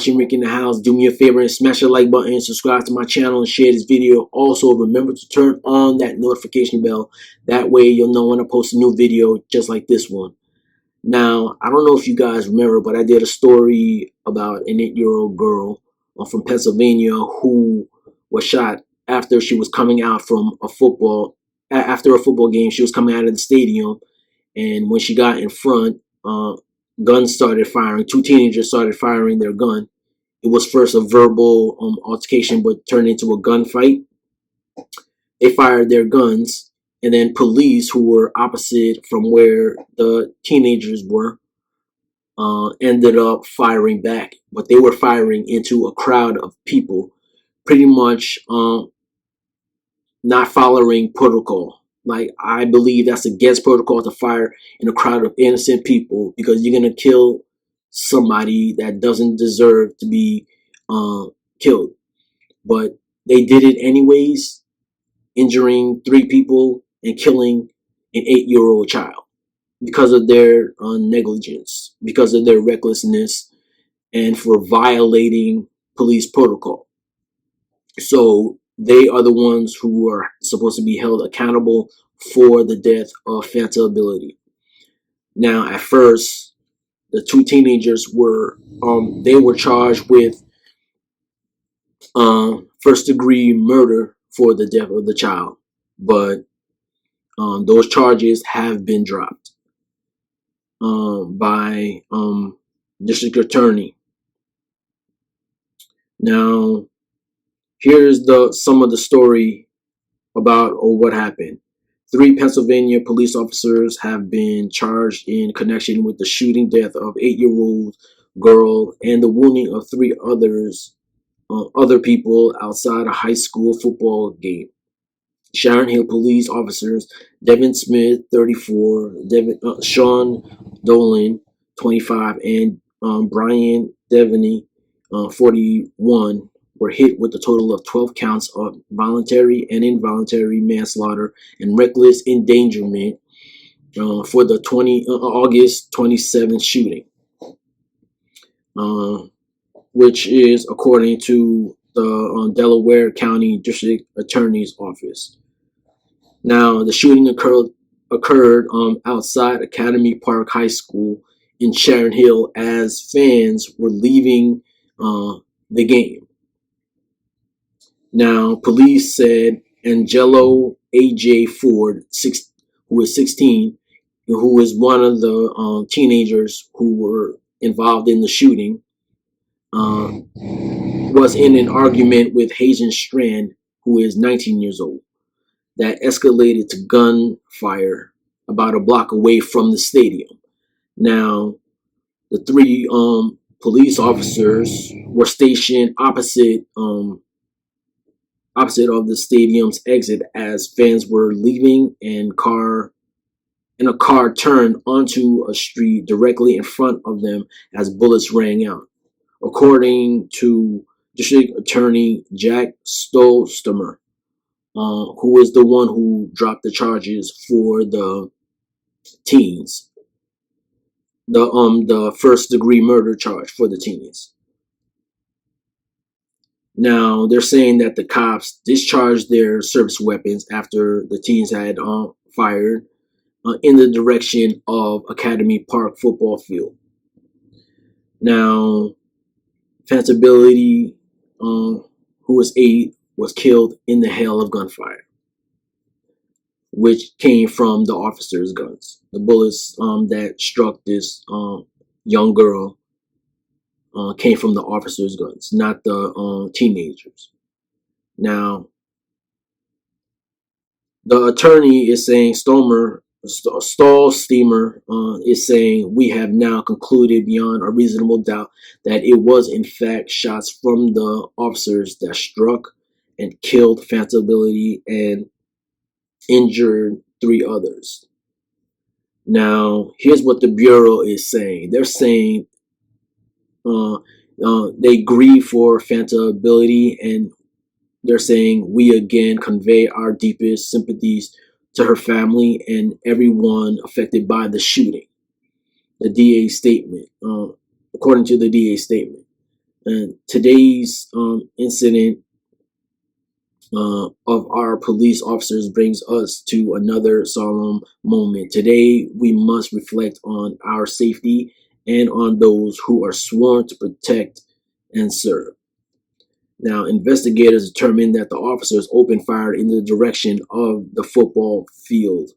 watching Rick in the House, do me a favor and smash the like button, subscribe to my channel, and share this video. Also, remember to turn on that notification bell. That way you'll know when I post a new video just like this one. Now, I don't know if you guys remember, but I did a story about an 8-year-old girl from Pennsylvania who was shot after she was coming out from after a football game. She was coming out of the stadium, and when she got in front, guns started firing. Two teenagers started firing their gun. It was first a verbal altercation, but turned into a gunfight. They fired their guns, and then police, who were opposite from where the teenagers were, ended up firing back. But they were firing into a crowd of people, pretty much not following protocol. Like, I believe that's against protocol to fire in a crowd of innocent people, because you're going to kill somebody that doesn't deserve to be killed. But they did it anyways, injuring 3 people and killing an 8-year-old child because of their negligence, because of their recklessness, and for violating police protocol. So they are the ones who are supposed to be held accountable for the death of Fanta Bility. Now, at first, the 2 teenagers were they were charged with first-degree murder for the death of the child, but those charges have been dropped by district attorney. Now, here's some of the story about what happened. 3 Pennsylvania police officers have been charged in connection with the shooting death of 8-year-old girl and the wounding of 3 other people outside a high school football game. Sharon Hill police officers Devin Smith, 34, Sean Dolan, 25, and Brian Devaney, 41, were hit with a total of 12 counts of voluntary and involuntary manslaughter and reckless endangerment for the August 27th shooting, which is according to the Delaware County District Attorney's Office. Now, the shooting occurred outside Academy Park High School in Sharon Hill as fans were leaving the game. Now, police said Angelo A.J. Ford, who is 16, who is one of the teenagers who were involved in the shooting, was in an argument with Hazen Strand, who is 19 years old, that escalated to gunfire about a block away from the stadium. Now, the 3 police officers were stationed opposite of the stadium's exit as fans were leaving, and a car turned onto a street directly in front of them as bullets rang out. According to District Attorney Jack Stolstemer, who is the one who dropped the charges for the teens, the first-degree murder charge for the teens. Now, they're saying that the cops discharged their service weapons after the teens had fired in the direction of Academy Park football field. Now, Fanta Bility, who was 8, was killed in the hail of gunfire, which came from the officers' guns. The bullets that struck this young girl came from the officers' guns, not the teenagers. Now, the attorney is saying, Stolstemer is saying, we have now concluded beyond a reasonable doubt that it was in fact shots from the officers that struck and killed Fanta Bility and injured 3 others. Now, here's what the Bureau is saying. They're saying they grieve for Fanta Bility, and they're saying we again convey our deepest sympathies to her family and everyone affected by the shooting. The DA's statement, according to the DA's statement. And today's incident of our police officers brings us to another solemn moment. Today, we must reflect on our safety and on those who are sworn to protect and serve. Now, investigators determined that the officers opened fire in the direction of the football field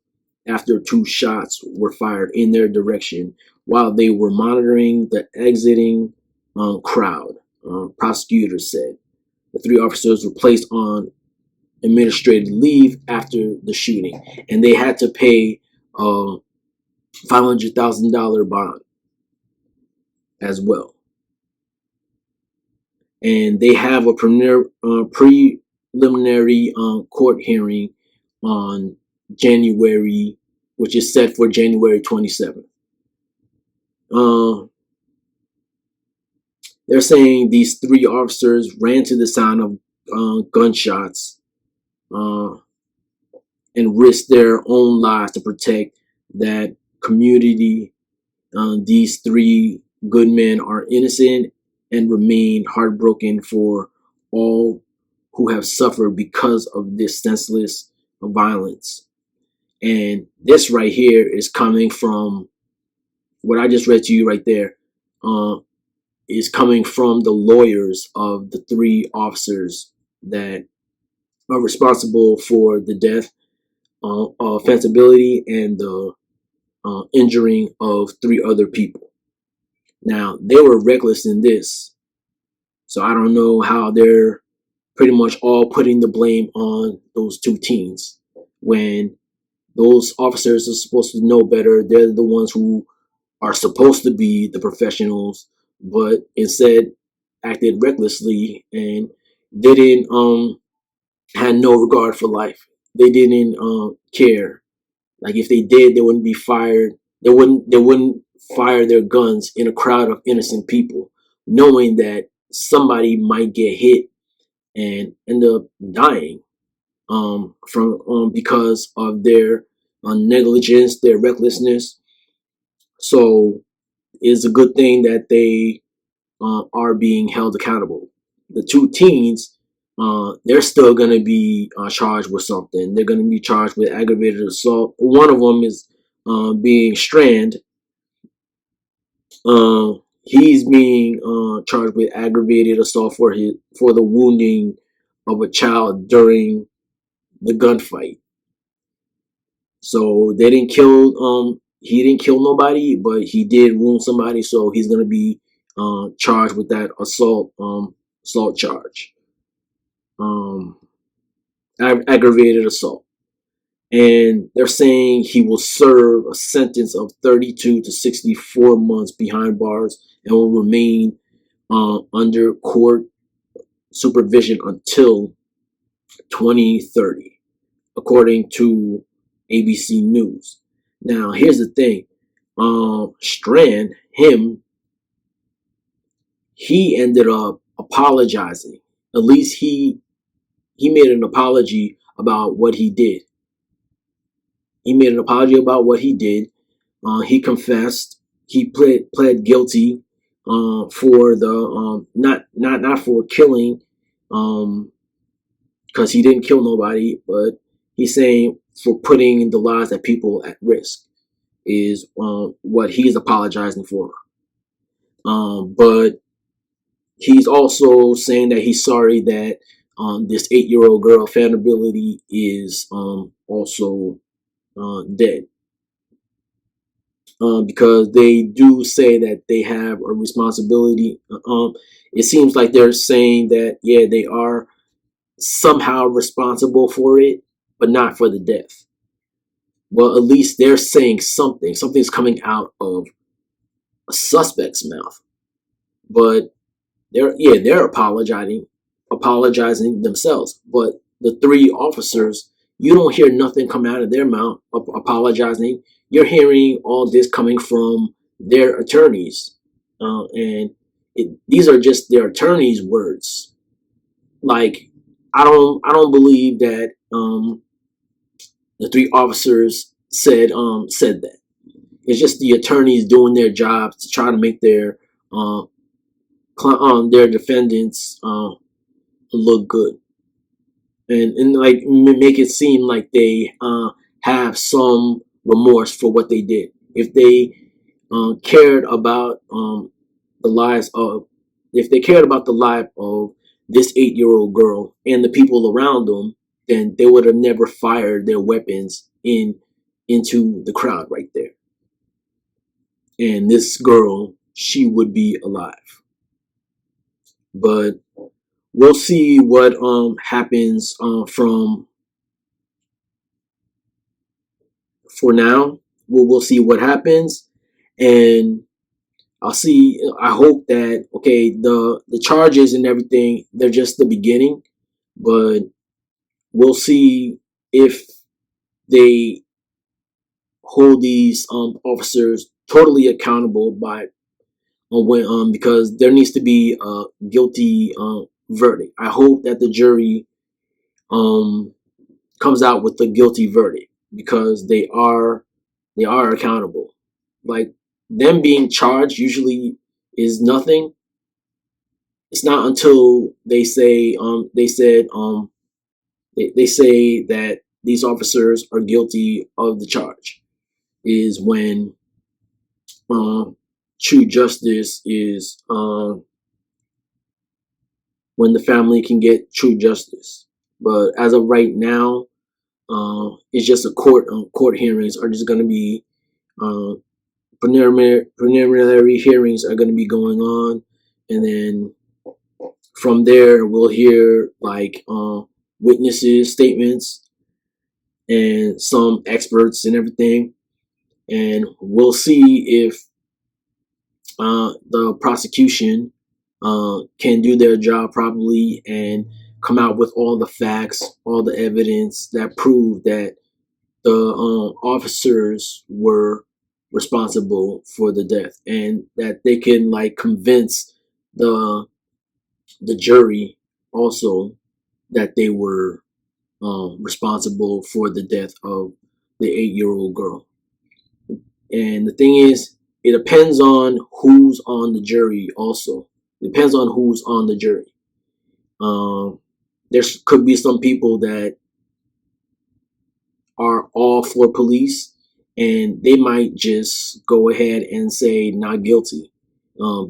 after 2 shots were fired in their direction while they were monitoring the exiting crowd, prosecutors said. The 3 officers were placed on administrative leave after the shooting, and they had to pay a $500,000 bond as well. And they have a preliminary court hearing on January, which is set for January 27th. They're saying these 3 officers ran to the sound of gunshots and risked their own lives to protect that community. These 3 good men are innocent and remain heartbroken for all who have suffered because of this senseless violence. And this right here is coming from what I just read to you right there, is coming from the lawyers of the 3 officers that are responsible for the death, Fanta, Bility, and the injuring of 3 other people. Now, they were reckless in this, so I don't know how they're pretty much all putting the blame on those 2 teens when those officers are supposed to know better. They're the ones who are supposed to be the professionals, but instead acted recklessly and didn't had no regard for life. They didn't care. Like if they did, they wouldn't be fired. They wouldn't fire their guns in a crowd of innocent people, knowing that somebody might get hit and end up dying from because of their negligence, their recklessness. So it's a good thing that they are being held accountable. The 2 teens, they're still going to be charged with something. They're going to be charged with aggravated assault. One of them is being Strand. He's being charged with aggravated assault for the wounding of a child during the gunfight. So they didn't kill. He didn't kill nobody, but he did wound somebody. So he's going to be charged with that assault charge, aggravated assault. And they're saying he will serve a sentence of 32 to 64 months behind bars and will remain under court supervision until 2030, according to ABC News. Now, here's the thing. Strand, he ended up apologizing. At least he made an apology about what he did. He made an apology about what he did. He confessed. He pled guilty for the not for killing, because he didn't kill nobody, but he's saying for putting the lives of people at risk is what he's apologizing for. But he's also saying that he's sorry that this 8-year-old girl, Fanta, Bility, is also dead. Because they do say that they have a responsibility. It seems like they're saying that, yeah, they are somehow responsible for it, but not for the death. Well, at least they're saying something. Something's coming out of a suspect's mouth. But they're apologizing themselves. But the 3 officers, you don't hear nothing come out of their mouth apologizing. You're hearing all this coming from their attorneys, and these are just their attorneys' words. Like I don't believe that the 3 officers said that. It's just the attorneys doing their jobs to try to make their their defendants look good, and like make it seem like they have some remorse for what they did. If they cared about the lives of, if they cared about the life of this 8-year-old girl and the people around them, then they would have never fired their weapons into the crowd right there. And this girl, she would be alive. But we'll see what happens from for now. We'll see what happens, and I hope that, okay, the charges and everything, they're just the beginning, but we'll see if they hold these officers totally accountable by when because there needs to be a guilty verdict. I hope that the jury um comes out with a guilty verdict, because they are accountable. Like, them being charged usually is nothing. It's not until they say that these officers are guilty of the charge is when true justice is when the family can get true justice. But as of right now, it's just a court hearings are just going to be uh, preliminary hearings are going to be going on, and then from there we'll hear like witnesses statements and some experts and everything, and we'll see if the prosecution can do their job properly and come out with all the facts, all the evidence that prove that the officers were responsible for the death, and that they can like convince the jury also that they were responsible for the death of the 8-year-old girl. And the thing is, it depends on who's on the jury. Also, it depends on who's on the jury. There could be some people that are all for police, and they might just go ahead and say not guilty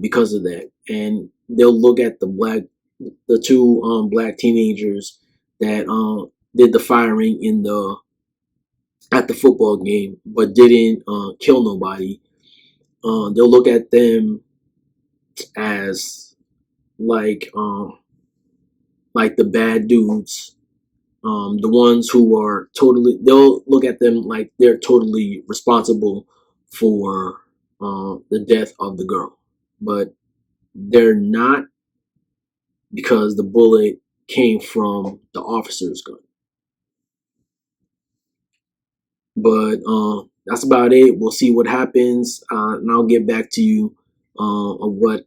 because of that. And they'll look at the two black teenagers that did the firing at the football game, but didn't kill nobody. They'll look at them as like the bad dudes, the ones who are totally. They'll look at them like they're totally responsible for the death of the girl, but they're not, because the bullet came from the officer's gun. But that's about it. We'll see what happens, and I'll get back to you of what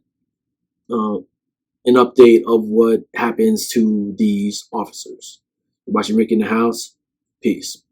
an update of what happens to these officers. Watching Rick in the House. Peace.